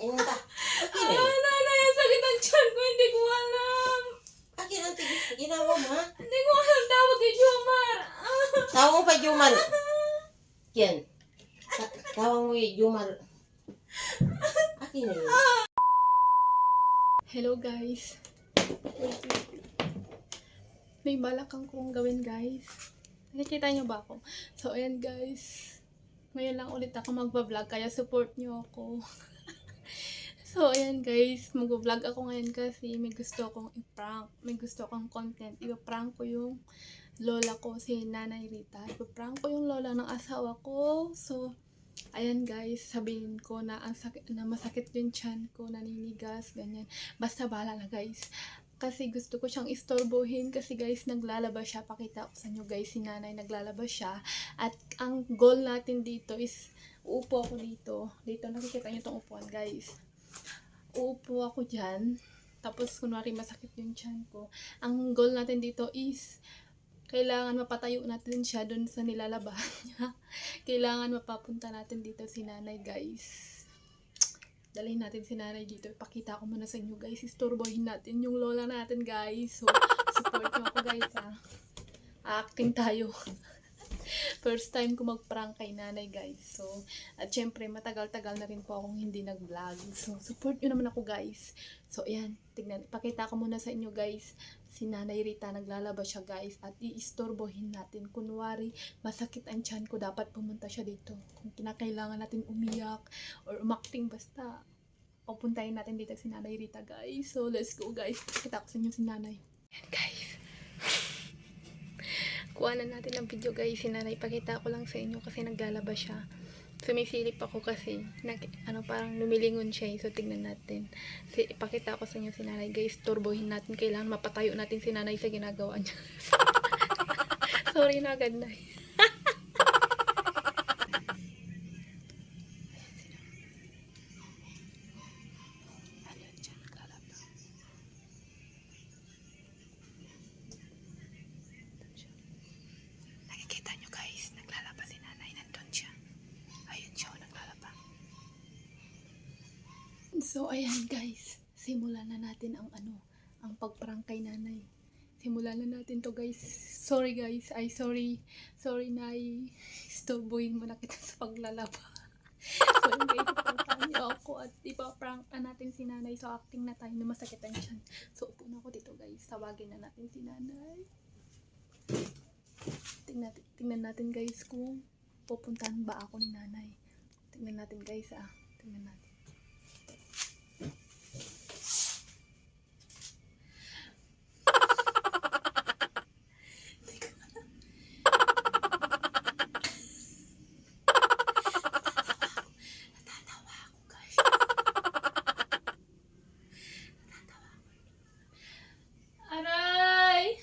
inunta. Akin eh. Nanay, ang sakit ang tiyan ko. Hindi ko alam. Akin ang ginawa mo, ha? Hindi ko alam. Tawag kay Jomar. Tawag mo pa, Jumar. Yan. Tawag mo yung Jumar. Akin eh. Hello guys. Wait. May balak kong gawin guys. Nakikita niyo ba ako? So ayan guys. Ngayon lang ulit ako magbablog kaya support niyo ako. So ayan guys, mag-vlog ako ngayon kasi may gusto akong i-prank. May gusto akong content. I-prank ko yung lola ko, si Nanay Rita. I-prank ko yung lola ng asawa ko. So ayan guys, sabihin ko na ang sakit, na masakit yung tiyan ko, naninigas, ganyan. Basta bahala na guys. Kasi gusto ko siyang istorbohin kasi guys, naglalaba siya. Pakita ko sa inyo guys, si nanay naglalaba siya. At ang goal natin dito is, uupo ako dito. Dito, nakikita niyo itong upuan guys. Uupo ako dyan. Tapos kunwari masakit yung tiyan ko. Ang goal natin dito is, kailangan mapatayo natin siya doon sa nilalabahan niya. Kailangan mapapunta natin dito si nanay guys. Dalhin natin si nanay dito. Ipakita ko muna sa inyo guys. Istorbohin natin yung lola natin guys. So, support nyo ako guys ha. Acting tayo. First time ko mag-prank kay nanay guys. So, at syempre matagal-tagal na rin po akong hindi nag-vlog. So, support nyo naman ako guys. So, ayan. Tignan. Ipakita ko muna sa inyo guys. Si Nanay Rita, naglalaba siya guys. At iistorbohin natin. Kunwari, masakit ang tiyan ko. Dapat pumunta siya dito. Kung kinakailangan natin umiyak or umakting basta. Pupuntahin natin dito si Nanay Rita guys. So, let's go guys. Pakita ko sa inyo si nanay. Ayan guys. Kuha na natin ang video guys. Si nanay, pakita ko lang sa inyo kasi naglalaba siya. Sumisilip ako kasi parang lumilingon siya. So, tignan natin. Ipakita ko sa inyo si nanay guys. Turbohin natin. Kailangan mapatayo natin si nanay sa ginagawa niya. Sorry na agad na. Nakikita nyo guys, naglalaba si nanay. Nandun siya. Ayun siya, naglalaba. So, ayan guys. Simulan na natin ang ang pag-prank kay nanay. Simulan na natin to guys. Sorry guys. Ay, sorry. Sorry nay. Istorbohin mo na kita sa paglalaba. So, yun guys, ipaprank niyo ako at ipaprank natin si nanay. So, acting na tayo na masakit ang tiyan. So, upo na ako dito guys. Tawagin na natin si nanay. Tingnan natin guys kung pupuntahan ba ako ni nanay. Tingnan natin guys Tingnan natin. Natatawa ako guys. Aray!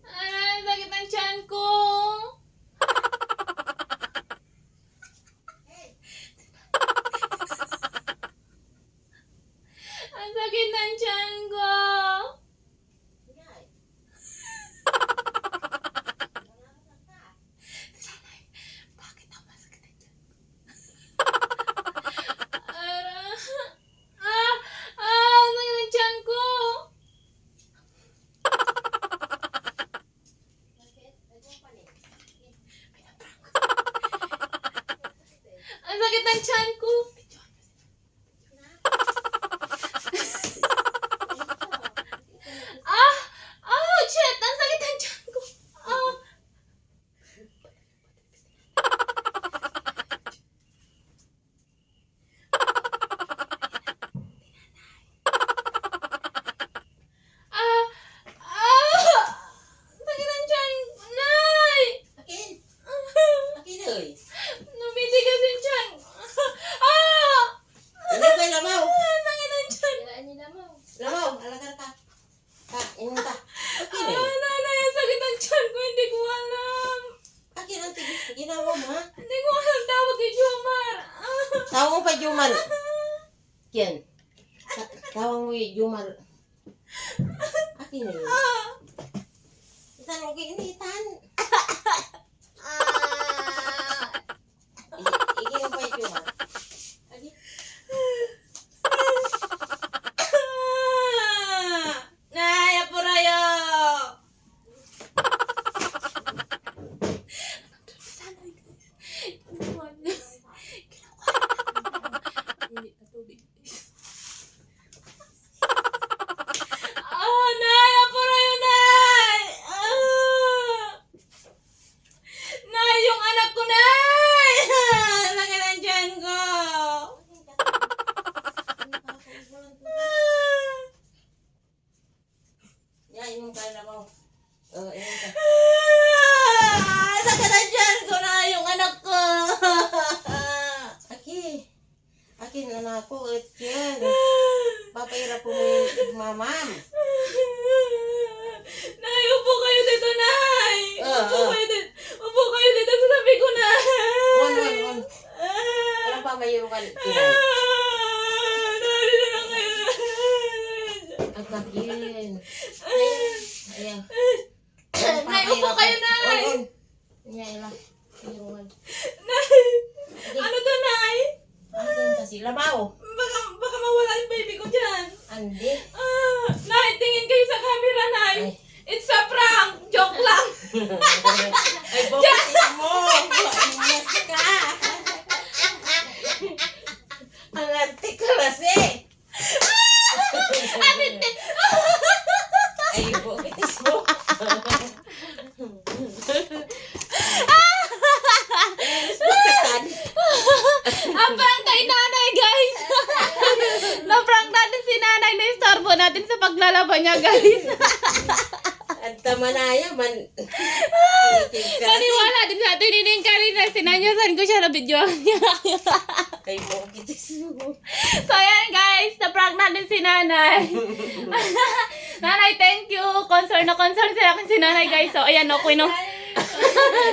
Aray, sakit ang tiyan ko! Ang sakit ng tiyan ko! Sanay, bakit ang masakit ang tiyan? Aray! Ang sakit ng tiyan ko! Ang sakit ng tiyan ko! Shit! Ang sakit ng tiyan ko! Sakit ng tiyan ko! Nay! Akin. Akin eh. Numitigas yung tiyan. Hindi ko lamaw. Sakit ng tiyan. Lamaw, alagar ka. Inunta. Akin eh. Nanay, ang sakit ng tiyan ko. Hindi ko alam. Akin ang ginawa mo, ha? Hindi ko alam. Tawag kay Jomar. Tawag mo pa, Jumar. Yan. Tawag mo yung Jumar. Akin eh. Itan mo kinitan. Iki mo pa yung Jumar. Gisingin ka. Yan, inom ka na mo. Inom ka. Sakit na dyan ko na yung anak ko. Akin anak ko, yan. Papahirap po mo yung mamam. Nay, upo kayo dito, Nay. Oo. Upo kayo dito sa tabi ko, Nay. On. Walang pa mayroon ka tinay. Narito na kayo. At akin. Ayan. Nay, upo kayo, Nay. On. Yan lang. Mayroon. Nay, ano to, Nay? Akin kasi labaw. Baka mawala yung baby ko dyan. Andi. Nay, tingin kayo sa camera, Nay. Ay. It's a prank. Joke lang. Ay, bukitin mo. Inyas ka. Ang arte ka kasi. Ay, bukitis mo. Prank kay nanay, guys. Na-prank natin si nanay. Na-istorbo natin sa paglalaba niya, guys. Ang tamanaya man. Naniwala din sa atin nining kanina. Sinanyasan ko siya na video niya. Ay, bukitis mo. So, ayan, guys. Na-prank natin si nanay. Nanay, thank you. Concern na concern sa akin si nanay, guys. So, ayan, okay, no?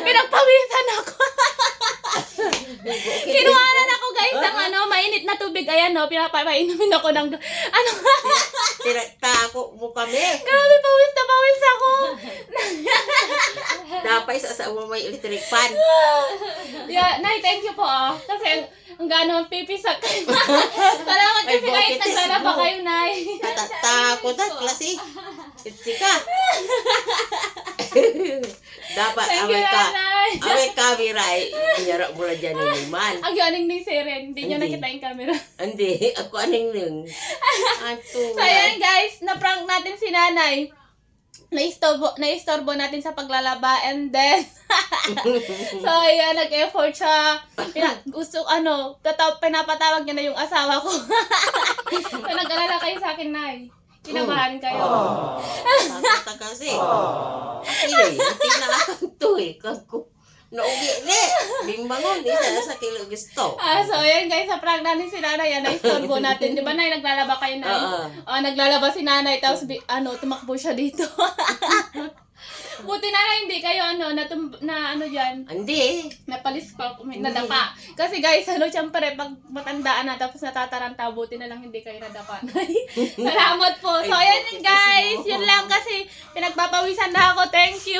Pinagpawisan ako. Kinuhanan ako, guys, ng mainit na tubig. Ayan, no? Pinapainumin ako ng, Tinatako mo kami. grabe, pawis na pawis ako. Dapat sa asawa may electric fan. Yeah, Nay, thank you po, kasi ang gano'ng pipisak kayo. Salamat kasi Ay, kahit bukitis naglalaba mo. kayo, Nay. Takot at klase. Sitsi ka. Dapat Thank you, away ka. Nanay. Away camera ay inyara mo na dyan ni Liman. Ang galing ni Siren, hindi niyo Hindi. nakita yung camera. Hindi, ako aning nung. Ato. So, ayan, guys, na-prank natin si Nanay. Na-istorbo natin sa paglalaba, and then, so, ayan, nag-effort siya. Pinapatawag niya na yung asawa ko. So, nag-alala kayo sa akin, Nay. Kinabahan kayo. Takot kasi. Hindi na akong to eh. Kako. Naugi ni. Bimbangon. Isa na sa kilo gusto. So, ayan, guys, sa prank natin si Nanay, yan, na-istorbo natin. Di ba, Nay, naglalaba kayo, Nay? Naglalaba si Nanay, tapos, tumakbo siya dito. Buti na hindi kayo, dyan, Hindi. napalis pa, nadapa. Kasi guys, siyempre, pag matandaan na, tapos natataranta, buti na lang hindi kayo nadapa. Salamat po. So, ayan guys, yun lang kasi pinagpapawisan na ako. Thank you.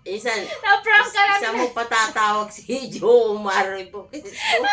Isa Na-prank ka mo namin. patatawag si Joe Umar. Bukitis mo.